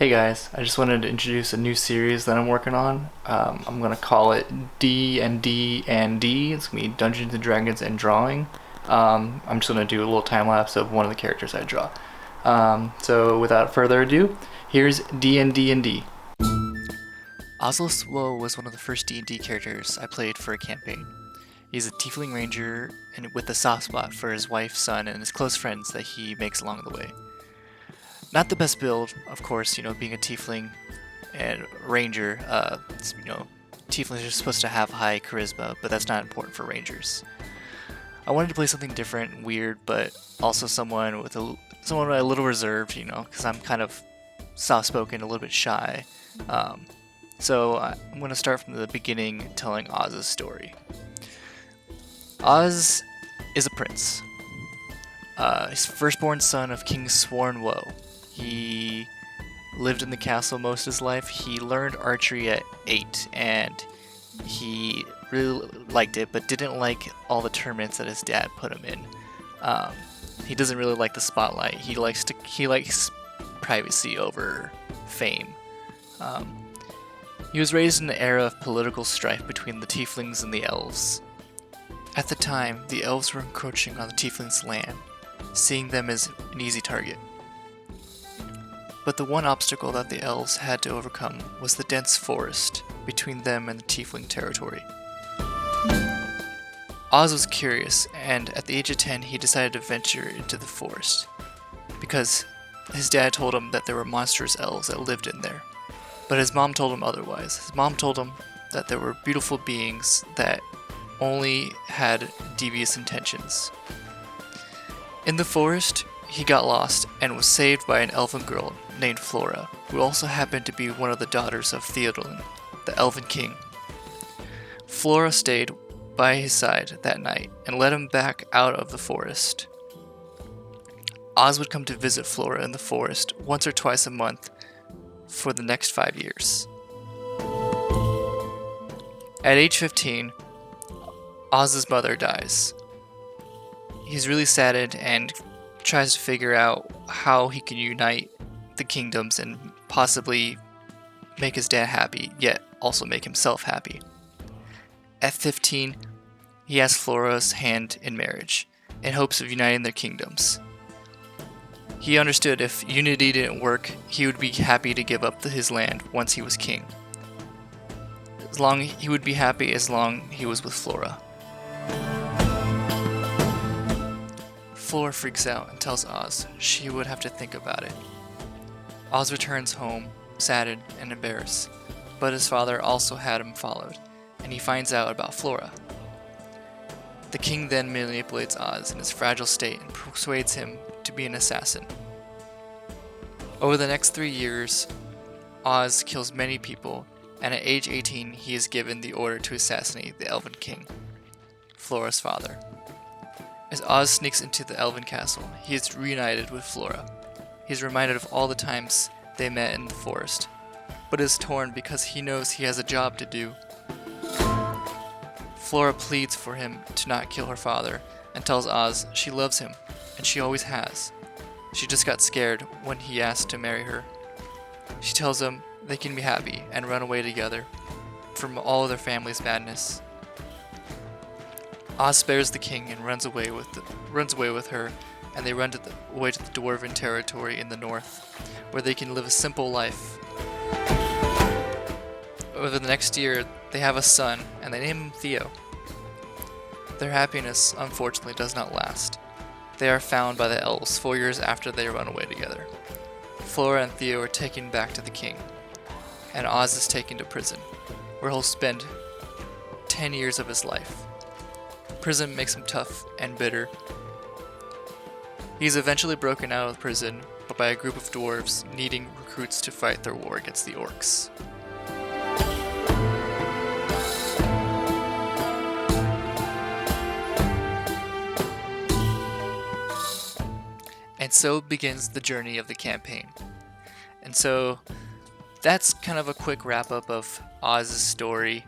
Hey guys, I just wanted to introduce a new series that I'm working on. I'm gonna call it D&D&D. It's gonna be Dungeons and Dragons and Drawing. I'm just gonna do a little time lapse of one of the characters I draw. So without further ado, here's D&D&D. Ozlos Woe was one of the first D&D characters I played for a campaign. He's a Tiefling Ranger and with a soft spot for his wife, son, and his close friends that he makes along the way. Not the best build, of course, being a Tiefling and Ranger, Tieflings are supposed to have high charisma, but that's not important for Rangers. I wanted to play something different and weird, but also someone a little reserved, because I'm kind of soft-spoken, a little bit shy. I'm going to start from the beginning telling Oz's story. Oz is a prince. He's firstborn son of King Woe. He lived in the castle most of his life. He learned archery at 8, and he really liked it, but didn't like all the tournaments that his dad put him in. He doesn't really like the spotlight. He likes privacy over fame. He was raised in an era of political strife between the Tieflings and the Elves. At the time, the Elves were encroaching on the Tieflings' land, seeing them as an easy target. But the one obstacle that the elves had to overcome was the dense forest between them and the Tiefling territory. Oz was curious, and at the age of 10 he decided to venture into the forest, because his dad told him that there were monstrous elves that lived in there. But his mom told him otherwise. His mom told him that there were beautiful beings that only had devious intentions. In the forest, he got lost and was saved by an elven girl named Flora, who also happened to be one of the daughters of Theoden, the Elven King. Flora stayed by his side that night and led him back out of the forest. Oz would come to visit Flora in the forest once or twice a month for the next 5 years. At age 15, Oz's mother dies. He's really saddened and tries to figure out how he can unite the kingdoms and possibly make his dad happy, yet also make himself happy. At 15, he asks Flora's hand in marriage, in hopes of uniting their kingdoms. He understood if unity didn't work, he would be happy to give up his land once he was king. He would be happy as long he was with Flora. Flora freaks out and tells Oz she would have to think about it. Oz returns home, saddened and embarrassed, but his father also had him followed, and he finds out about Flora. The king then manipulates Oz in his fragile state and persuades him to be an assassin. Over the next 3 years, Oz kills many people, and at age 18 he is given the order to assassinate the Elven King, Flora's father. As Oz sneaks into the Elven castle, he is reunited with Flora. He is reminded of all the times they met in the forest, but is torn because he knows he has a job to do. Flora pleads for him to not kill her father and tells Oz she loves him, and she always has. She just got scared when he asked to marry her. She tells him they can be happy and run away together from all of their family's madness. Oz spares the king and runs away with her, and they run away to the Dwarven territory in the north, where they can live a simple life. Over the next year, they have a son, and they name him Theo. Their happiness, unfortunately, does not last. They are found by the elves 4 years after they run away together. Flora and Theo are taken back to the king, and Oz is taken to prison, where he'll spend 10 years of his life. Prison makes him tough and bitter. He's eventually broken out of prison, but by a group of dwarves needing recruits to fight their war against the orcs. And so begins the journey of the campaign. And so that's kind of a quick wrap up of Oz's story.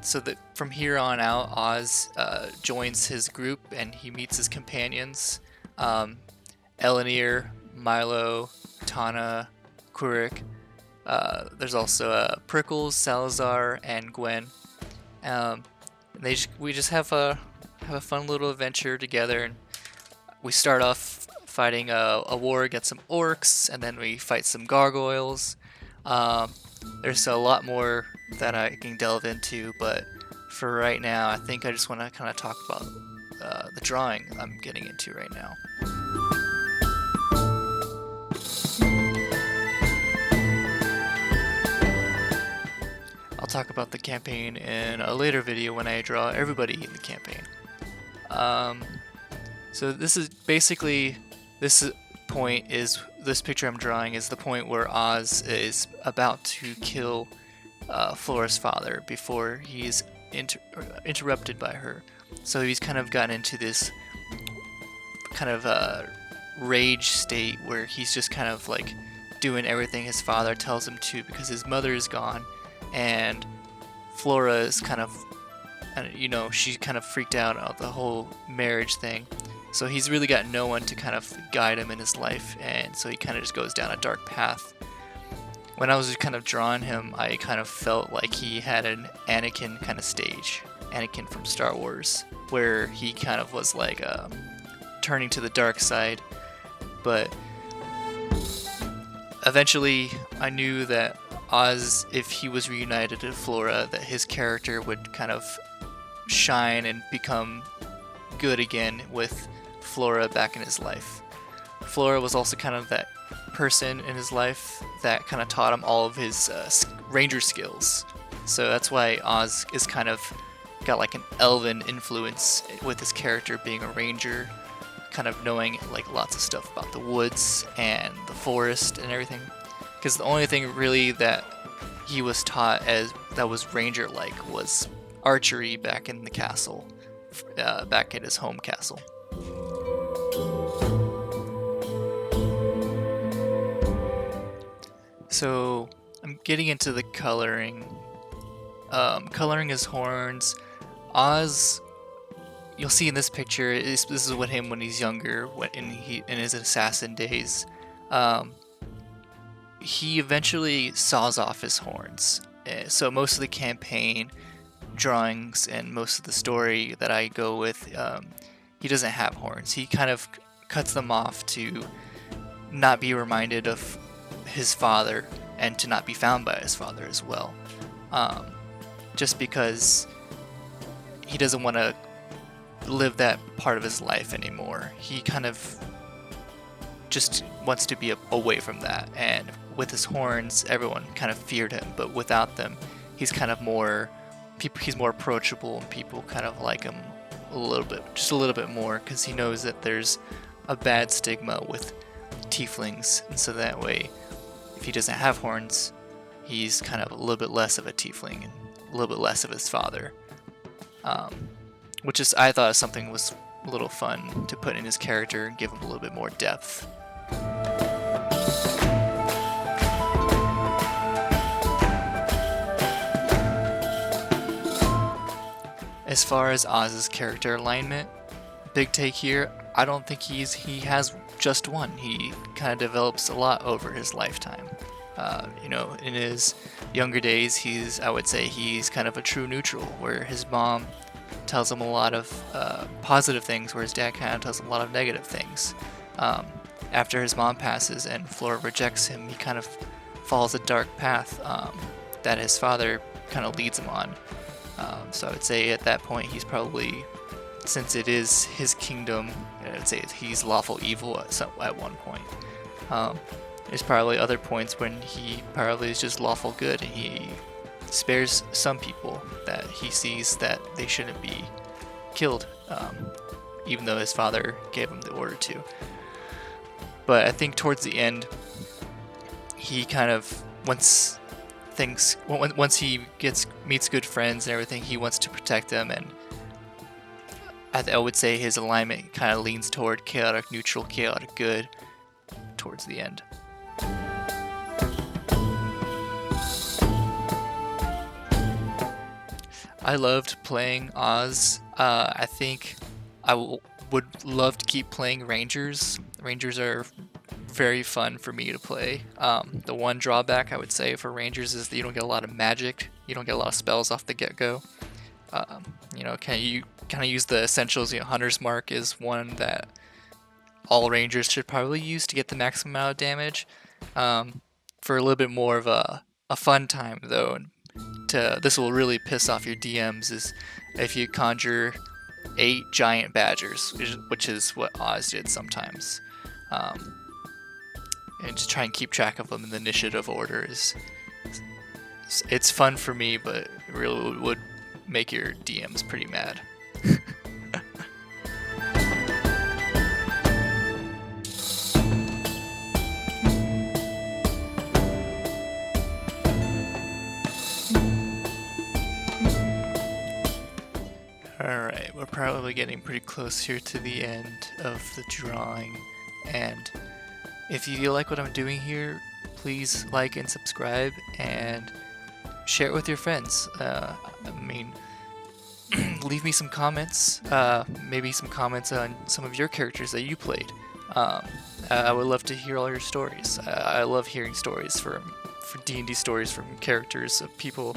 So that from here on out, Oz joins his group and he meets his companions, Elenir, Milo, Tana, Kurik. There's also Prickles, Salazar, and Gwen. Um, we just have a fun little adventure together, and we start off fighting a war against some orcs, and then we fight some gargoyles. Um, there's a lot more that I can delve into, but for right now, I think I just want to kind of talk about the drawing I'm getting into right now. I'll talk about the campaign in a later video when I draw everybody in the campaign. So this is basically, this picture I'm drawing is the point where Oz is about to kill Flora's father before he's interrupted by her. So he's kind of gotten into this kind of rage state where he's just kind of like doing everything his father tells him to because his mother is gone, and Flora is kind of, she kind of freaked out about the whole marriage thing. So he's really got no one to kind of guide him in his life, and so he kind of just goes down a dark path. When I was kind of drawing him, I kind of felt like he had an Anakin kind of stage, Anakin from Star Wars, where he kind of was like turning to the dark side. But eventually, I knew that Oz, if he was reunited to Flora, that his character would kind of shine and become good again with Flora back in his life. Flora was also kind of that person in his life that kind of taught him all of his ranger skills. So that's why Oz is kind of got like an elven influence with his character being a ranger, kind of knowing like lots of stuff about the woods and the forest and everything. Because the only thing really that he was taught as that was ranger-like was archery back in the castle, back at his home castle. So I'm getting into the coloring. Coloring his horns. Oz, you'll see in this picture, this is what him when he's younger, in his assassin days. He eventually saws off his horns. So most of the campaign drawings and most of the story that I go with, he doesn't have horns. He kind of cuts them off to not be reminded of his father and to not be found by his father as well. Just because he doesn't want to live that part of his life anymore. He kind of just wants to be away from that, and with his horns everyone kind of feared him, but without them he's kind of more he's more approachable, and people kind of like him a little bit more, because he knows that there's a bad stigma with tieflings, and so that way if he doesn't have horns he's kind of a little bit less of a tiefling and a little bit less of his father, which is, I thought, something was a little fun to put in his character and give him a little bit more depth. As far as Oz's character alignment, big take here, I don't think he has just one. He kind of develops a lot over his lifetime. In his younger days, I would say he's kind of a true neutral, where his mom tells him a lot of positive things, where his dad kind of tells him a lot of negative things. After his mom passes and Flora rejects him, he kind of follows a dark path that his father kind of leads him on. So I would say at that point he's probably, since it is his kingdom, I'd say he's lawful evil at one point. There's probably other points when he probably is just lawful good, and he spares some people that he sees that they shouldn't be killed, even though his father gave him the order to. But I think towards the end, he kind of, once he meets good friends and everything, he wants to protect them, and I would say his alignment kind of leans toward chaotic neutral, chaotic good towards the end. I loved playing Oz. I think I would love to keep playing Rangers. Rangers are very fun for me to play. The one drawback I would say for Rangers is that you don't get a lot of magic. You don't get a lot of spells off the get-go. You kind of use the essentials. Hunter's Mark is one that all Rangers should probably use to get the maximum amount of damage. For a little bit more of a fun time, though, this will really piss off your DMs, is if you conjure 8 giant badgers, which is what Oz did sometimes. And just try and keep track of them in the initiative order. It's fun for me, but it really would make your DMs pretty mad. Alright, we're probably getting pretty close here to the end of the drawing, and if you like what I'm doing here, please like and subscribe and share it with your friends. Leave me some comments, maybe some comments on some of your characters that you played. I would love to hear all your stories. I love hearing stories for D&D stories from characters of people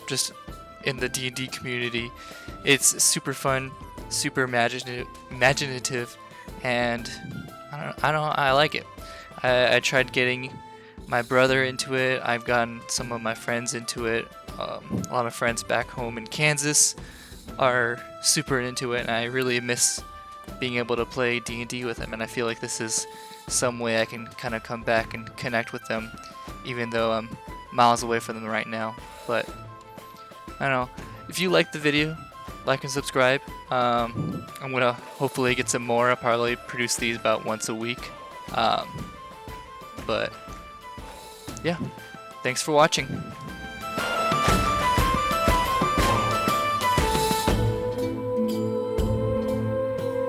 just in the D&D community. It's super fun, super imaginative, and I like it. I tried getting my brother into it. I've gotten some of my friends into it. A lot of friends back home in Kansas are super into it, and I really miss being able to play D&D with them, and I feel like this is some way I can kind of come back and connect with them, even though I'm miles away from them right now. But I don't know, if you liked the video, like and subscribe. I'm gonna hopefully get some more. I'll probably produce these about once a week. But yeah, thanks for watching.